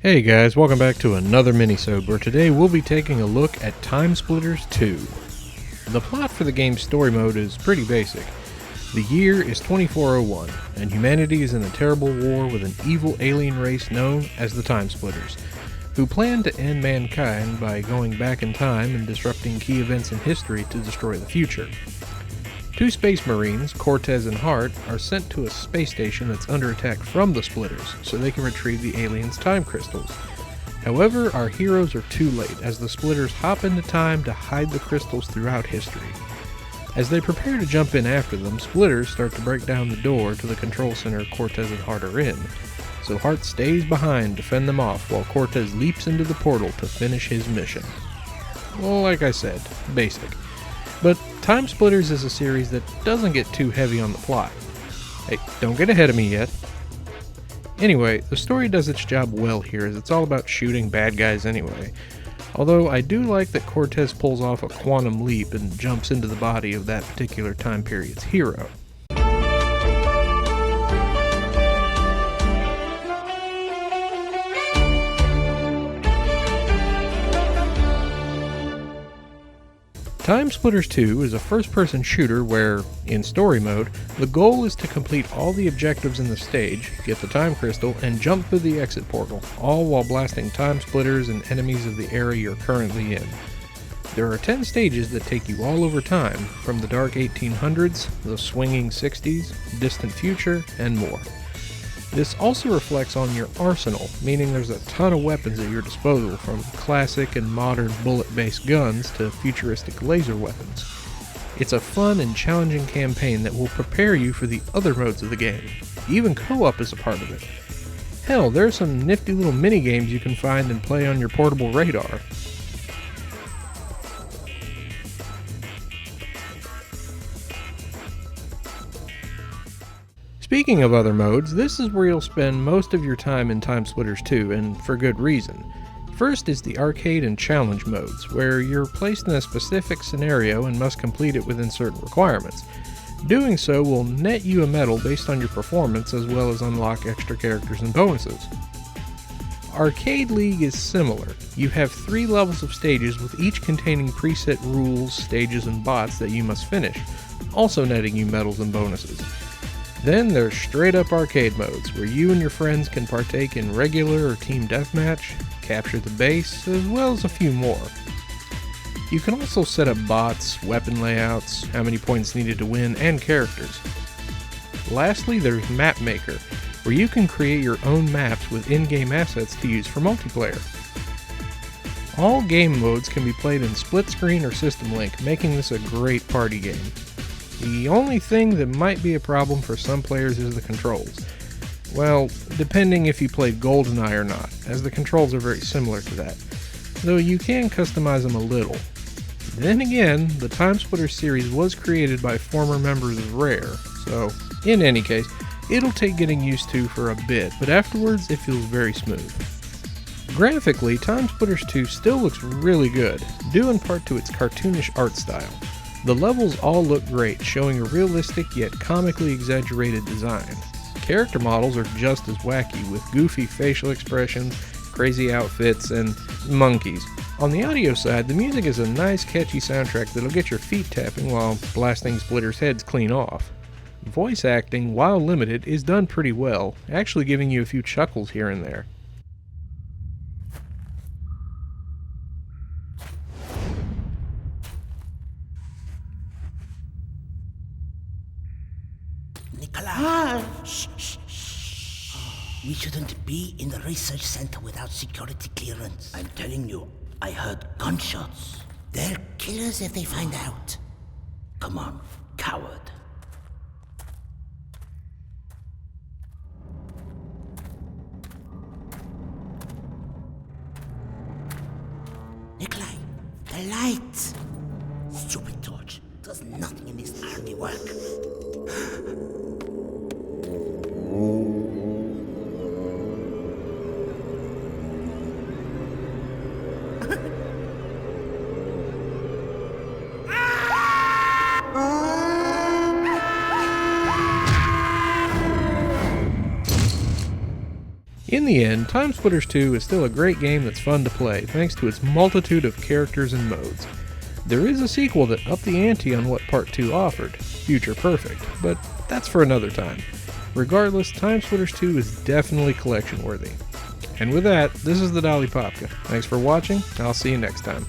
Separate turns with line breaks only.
Hey guys, welcome back to another Mini-Sode, where today we'll be taking a look at Timesplitters 2. The plot for the game's story mode is pretty basic. The year is 2401, and humanity is in a terrible war with an evil alien race known as the Timesplitters, who plan to end mankind by going back in time and disrupting key events in history to destroy the future. Two space marines, Cortez and Hart, are sent to a space station that's under attack from the Splitters so they can retrieve the aliens' time crystals. However, our heroes are too late as the Splitters hop into time to hide the crystals throughout history. As they prepare to jump in after them, Splitters start to break down the door to the control center Cortez and Hart are in, so Hart stays behind to fend them off while Cortez leaps into the portal to finish his mission. Well, like I said, basic. But Timesplitters is a series that doesn't get too heavy on the plot. Hey, don't get ahead of me yet. Anyway, the story does its job well here, as it's all about shooting bad guys anyway. Although I do like that Cortez pulls off a quantum leap and jumps into the body of that particular time period's hero. Timesplitters 2 is a first-person shooter where, in story mode, the goal is to complete all the objectives in the stage, get the time crystal, and jump through the exit portal, all while blasting time splitters and enemies of the era you're currently in. There are 10 stages that take you all over time, from the dark 1800s, the swinging 60s, distant future, and more. This also reflects on your arsenal, meaning there's a ton of weapons at your disposal, from classic and modern bullet-based guns to futuristic laser weapons. It's a fun and challenging campaign that will prepare you for the other modes of the game. Even co-op is a part of it. Hell, there are some nifty little mini-games you can find and play on your portable radar. Speaking of other modes, this is where you'll spend most of your time in Timesplitters 2, and for good reason. First is the arcade and challenge modes, where you're placed in a specific scenario and must complete it within certain requirements. Doing so will net you a medal based on your performance, as well as unlock extra characters and bonuses. Arcade League is similar. You have 3 levels of stages, with each containing preset rules, stages, and bots that you must finish, also netting you medals and bonuses. Then there's straight up arcade modes, where you and your friends can partake in regular or team deathmatch, capture the base, as well as a few more. You can also set up bots, weapon layouts, how many points needed to win, and characters. Lastly, there's Map Maker, where you can create your own maps with in-game assets to use for multiplayer. All game modes can be played in split screen or system link, making this a great party game. The only thing that might be a problem for some players is the controls. Well, depending if you played Goldeneye or not, as the controls are very similar to that, though you can customize them a little. Then again, the Timesplitters series was created by former members of Rare, so in any case, it'll take getting used to for a bit, but afterwards it feels very smooth. Graphically, Timesplitters 2 still looks really good, due in part to its cartoonish art style. The levels all look great, showing a realistic yet comically exaggerated design. Character models are just as wacky, with goofy facial expressions, crazy outfits, and monkeys. On the audio side, the music is a nice catchy soundtrack that'll get your feet tapping while blasting Splitters' heads clean off. Voice acting, while limited, is done pretty well, actually giving you a few chuckles here and there.
Shh. We shouldn't be in the research center without security clearance. I'm telling you, I heard gunshots. They're killers if they find out. Come on, coward. Nikolai, the light! Stupid torch. Does nothing in this army work.
In the end, Timesplitters 2 is still a great game that's fun to play, thanks to its multitude of characters and modes. There is a sequel that upped the ante on what Part 2 offered, Future Perfect, but that's for another time. Regardless, Timesplitters 2 is definitely collection worthy. And with that, this is the Dolly Popka. Thanks for watching, I'll see you next time.